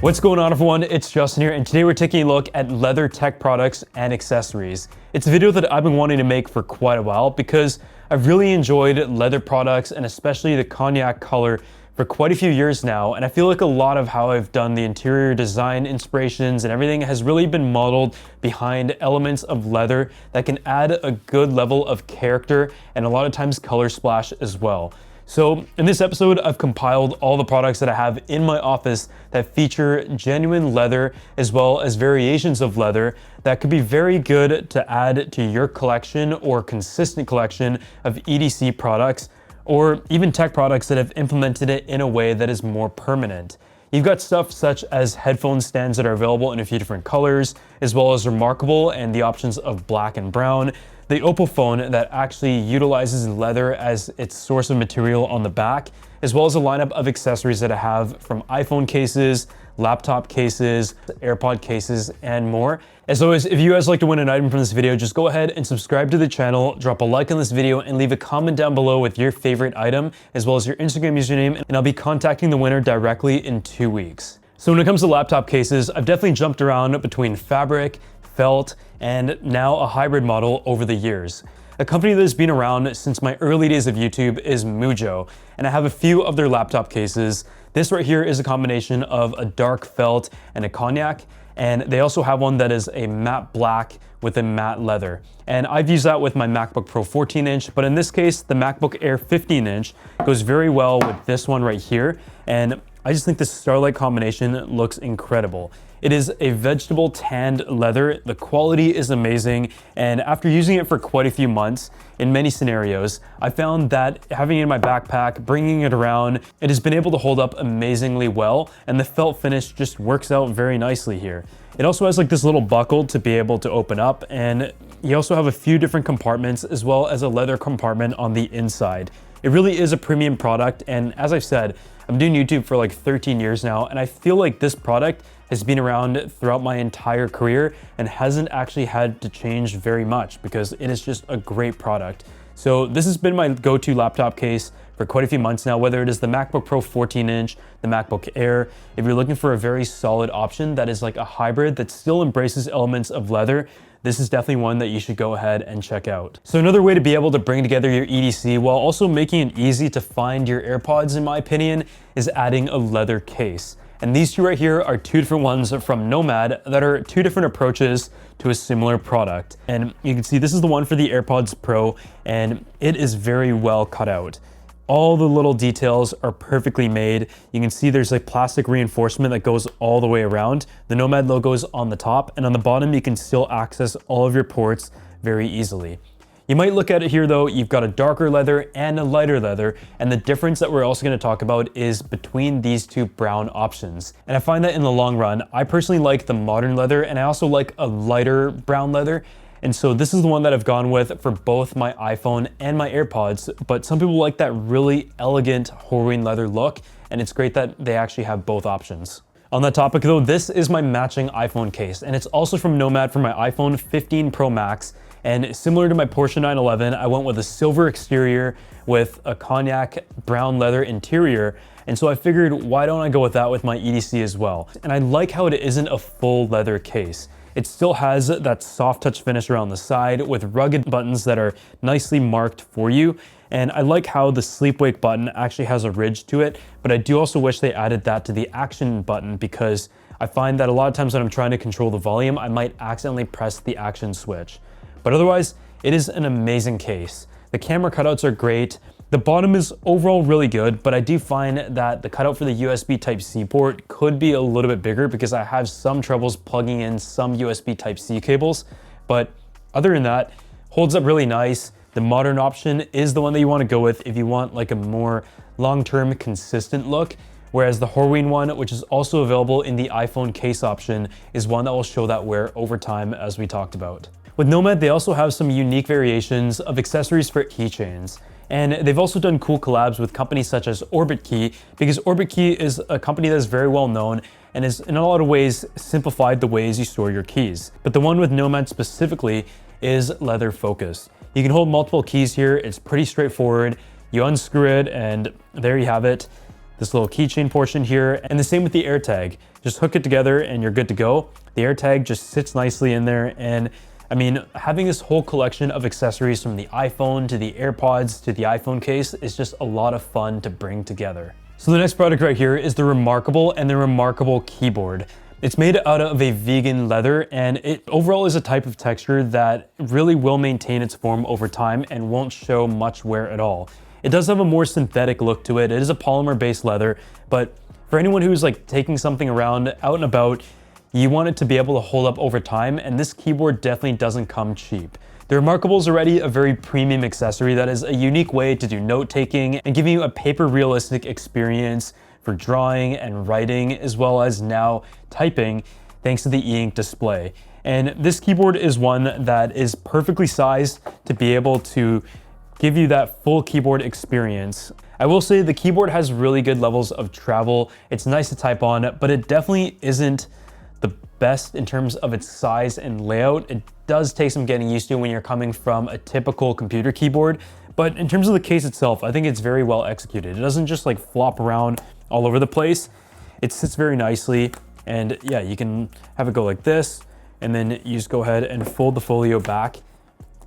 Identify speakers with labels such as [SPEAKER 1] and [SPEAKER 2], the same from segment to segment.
[SPEAKER 1] What's going on, everyone? It's Justin here, and today we're taking a look at leather tech products and accessories. It's a video that I've been wanting to make for quite a while because I've really enjoyed leather products and especially the cognac color for quite a few years now, and I feel like a lot of how I've done the interior design inspirations and everything has really been modeled behind elements of leather that can add a good level of character and a lot of times color splash as well. So in this episode, I've compiled all the products that I have in my office that feature genuine leather as well as variations of leather that could be very good to add to your collection or consistent collection of EDC products, or even tech products that have implemented it in a way that is more permanent. You've got stuff such as headphone stands that are available in a few different colors, as well as remarkable and the options of black and brown. The Oppo phone that actually utilizes leather as its source of material on the back, as well as a lineup of accessories that I have from iPhone cases, laptop cases, AirPod cases, and more. As always, if you guys like to win an item from this video, just go ahead and subscribe to the channel, drop a like on this video, and leave a comment down below with your favorite item, as well as your Instagram username, and I'll be contacting the winner directly in 2 weeks. So when it comes to laptop cases, I've definitely jumped around between fabric, felt, and now a hybrid model over the years. A company that has been around since my early days of YouTube is Mujjo, and I have a few of their laptop cases. This right here is a combination of a dark felt and a cognac, and they also have one that is a matte black with a matte leather. And I've used that with my MacBook Pro 14-inch, but in this case, the MacBook Air 15-inch goes very well with this one right here, and I just think this Starlight combination looks incredible. It is a vegetable tanned leather. The quality is amazing, and after using it for quite a few months, in many scenarios, I found that having it in my backpack, bringing it around, it has been able to hold up amazingly well, and the felt finish just works out very nicely here. It also has like this little buckle to be able to open up, and you also have a few different compartments as well as a leather compartment on the inside. It really is a premium product, and as I've said, I'm doing YouTube for like 13 years now, and I feel like this product has been around throughout my entire career and hasn't actually had to change very much because it is just a great product. So this has been my go-to laptop case for quite a few months now, whether it is the MacBook Pro 14-inch, the MacBook Air. If you're looking for a very solid option that is like a hybrid that still embraces elements of leather, this is definitely one that you should go ahead and check out. So another way to be able to bring together your EDC while also making it easy to find your AirPods, in my opinion, is adding a leather case. And these two right here are two different ones from Nomad that are two different approaches to a similar product. And you can see this is the one for the AirPods Pro, and it is very well cut out. All the little details are perfectly made. You can see there's like plastic reinforcement that goes all the way around. The Nomad logo is on the top, and on the bottom you can still access all of your ports very easily. You might look at it here though, you've got a darker leather and a lighter leather, and the difference that we're also going to talk about is between these two brown options. And I find that in the long run, I personally like the modern leather, and I also like a lighter brown leather. And so this is the one that I've gone with for both my iPhone and my AirPods, but some people like that really elegant Horween leather look, and it's great that they actually have both options. On that topic though, this is my matching iPhone case, and it's also from Nomad for my iPhone 15 Pro Max. And similar to my Porsche 911, I went with a silver exterior with a cognac brown leather interior. And so I figured, why don't I go with that with my EDC as well? And I like how it isn't a full leather case. It still has that soft touch finish around the side with rugged buttons that are nicely marked for you. And I like how the sleep wake button actually has a ridge to it, but I do also wish they added that to the action button because I find that a lot of times when I'm trying to control the volume, I might accidentally press the action switch. But otherwise, it is an amazing case. The camera cutouts are great. The bottom is overall really good, but I do find that the cutout for the USB Type-C port could be a little bit bigger because I have some troubles plugging in some USB Type-C cables. But other than that, holds up really nice. The modern option is the one that you want to go with if you want like a more long-term consistent look. Whereas the Horween one, which is also available in the iPhone case option, is one that will show that wear over time as we talked about. With Nomad, they also have some unique variations of accessories for keychains. And they've also done cool collabs with companies such as Orbit Key, because Orbit Key is a company that is very well known and has in a lot of ways simplified the ways you store your keys. But the one with Nomad specifically is leather focused. You can hold multiple keys here. It's pretty straightforward. You unscrew it and there you have it. this little keychain portion here, and the same with the AirTag. Just hook it together and you're good to go. The AirTag just sits nicely in there, and I mean, having this whole collection of accessories from the iPhone to the AirPods to the iPhone case is just a lot of fun to bring together. So the next product right here is the Remarkable and the Remarkable keyboard. It's made out of a vegan leather, and it overall is a type of texture that really will maintain its form over time and won't show much wear at all. It does have a more synthetic look to it. It is a polymer-based leather, but for anyone who's like taking something around out and about, you want it to be able to hold up over time, and this keyboard definitely doesn't come cheap. The Remarkable is already a very premium accessory that is a unique way to do note-taking and giving you a paper-realistic experience for drawing and writing, as well as now typing, thanks to the e-ink display. And this keyboard is one that is perfectly sized to be able to give you that full keyboard experience. I will say the keyboard has really good levels of travel. It's nice to type on, but it definitely isn't the best in terms of its size and layout. It does take some getting used to when you're coming from a typical computer keyboard, but in terms of the case itself, I think it's very well executed. It doesn't just like flop around all over the place. It sits very nicely, and yeah, you can have it go like this, and then you just go ahead and fold the Folio back,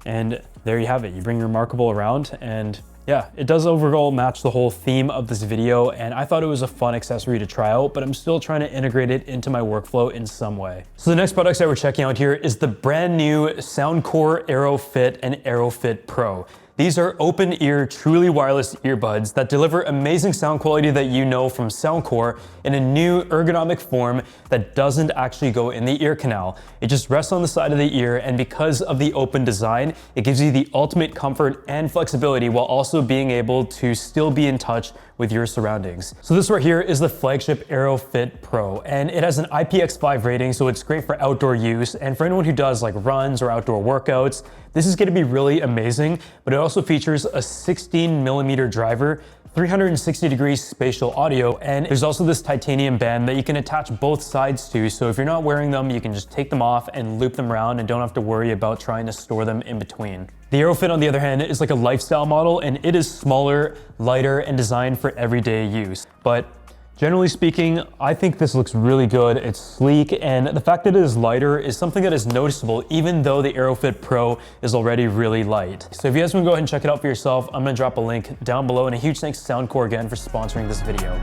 [SPEAKER 1] and there you have it. You bring Remarkable around, and yeah, it does overall match the whole theme of this video, and I thought it was a fun accessory to try out, but I'm still trying to integrate it into my workflow in some way. So the next products that we're checking out here is the brand new Soundcore Aerofit and Aerofit Pro. These are open-ear, truly wireless earbuds that deliver amazing sound quality that you know from Soundcore in a new ergonomic form that doesn't actually go in the ear canal. It just rests on the side of the ear, and because of the open design, it gives you the ultimate comfort and flexibility while also being able to still be in touch with your surroundings. So this right here is the flagship Aerofit Pro, and it has an IPX5 rating, so it's great for outdoor use, and for anyone who does like runs or outdoor workouts, this is gonna be really amazing. But it also features a 16mm driver, 360-degree spatial audio, and there's also this titanium band that you can attach both sides to, so if you're not wearing them, you can just take them off and loop them around and don't have to worry about trying to store them in between. The Aerofit, on the other hand, is like a lifestyle model, and it is smaller, lighter, and designed for everyday use. But generally speaking, I think this looks really good. It's sleek, and the fact that it is lighter is something that is noticeable even though the Aerofit Pro is already really light. So if you guys want to go ahead and check it out for yourself, I'm going to drop a link down below, and a huge thanks to Soundcore again for sponsoring this video.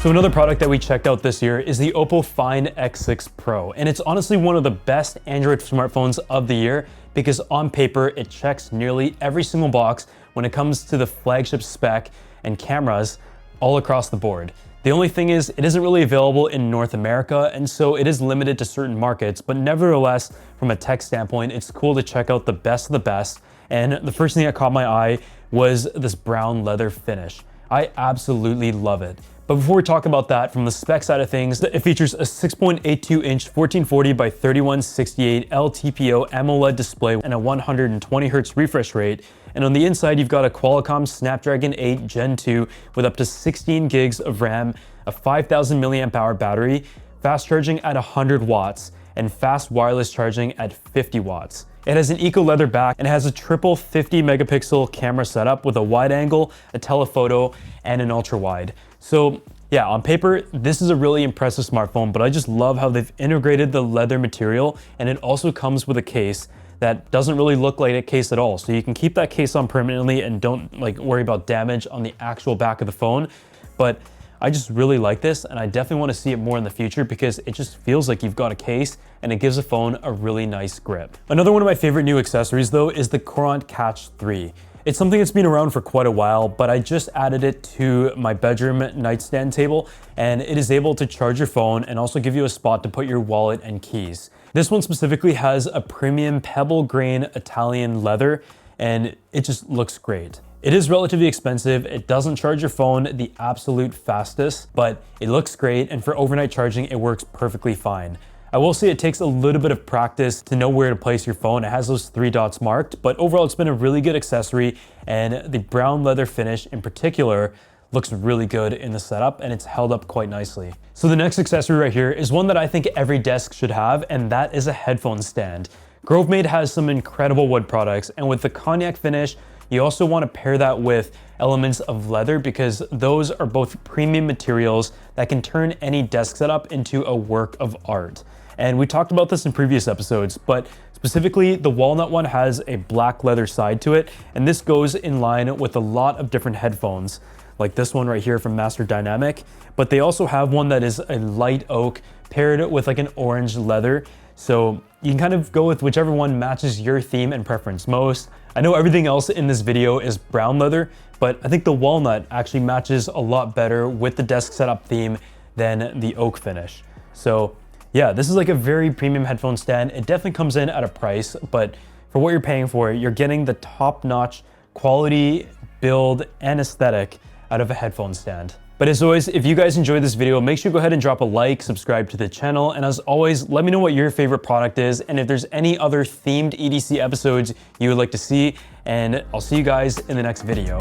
[SPEAKER 1] So another product that we checked out this year is the Oppo Find X6 Pro, and it's honestly one of the best Android smartphones of the year because on paper it checks nearly every single box when it comes to the flagship spec and cameras all across the board. The only thing is it isn't really available in North America, and so it is limited to certain markets, but nevertheless, from a tech standpoint, it's cool to check out the best of the best. And the first thing that caught my eye was this brown leather finish. I absolutely love it. But before we talk about that, from the spec side of things, it features a 6.82-inch 1440 by 3168 LTPO AMOLED display and a 120 Hz refresh rate. And on the inside, you've got a Qualcomm Snapdragon 8 Gen 2 with up to 16 gigs of RAM, a 5,000 milliamp hour battery, fast charging at 100 watts, and fast wireless charging at 50 watts. It has an eco leather back and has a triple 50 megapixel camera setup with a wide angle, a telephoto, and an ultra wide. So yeah, on paper, this is a really impressive smartphone, but I just love how they've integrated the leather material, and it also comes with a case that doesn't really look like a case at all. So you can keep that case on permanently and don't like worry about damage on the actual back of the phone. But I just really like this, and I definitely want to see it more in the future because it just feels like you've got a case and it gives the phone a really nice grip. Another one of my favorite new accessories though is the Courant Catch 3. It's something that's been around for quite a while, but I just added it to my bedroom nightstand table, and it is able to charge your phone and also give you a spot to put your wallet and keys. This one specifically has a premium pebble grain Italian leather, and it just looks great. It is relatively expensive. It doesn't charge your phone the absolute fastest, but it looks great, and for overnight charging, it works perfectly fine. I will say it takes a little bit of practice to know where to place your phone. It has those 3 dots marked, but overall it's been a really good accessory, and the brown leather finish in particular looks really good in the setup, and it's held up quite nicely. So the next accessory right here is one that I think every desk should have, and that is a headphone stand. Grovemade has some incredible wood products, and with the cognac finish, you also want to pair that with elements of leather because those are both premium materials that can turn any desk setup into a work of art. And we talked about this in previous episodes, but specifically the walnut one has a black leather side to it, and this goes in line with a lot of different headphones, like this one right here from Master Dynamic, but they also have one that is a light oak paired with like an orange leather. So you can kind of go with whichever one matches your theme and preference most. I know everything else in this video is brown leather, but I think the walnut actually matches a lot better with the desk setup theme than the oak finish. So yeah, this is like a very premium headphone stand. It definitely comes in at a price, but for what you're paying for, you're getting the top-notch quality, build, and aesthetic out of a headphone stand. But as always, if you guys enjoyed this video, make sure to go ahead and drop a like, subscribe to the channel, and as always, let me know what your favorite product is, and if there's any other themed EDC episodes you would like to see, and I'll see you guys in the next video.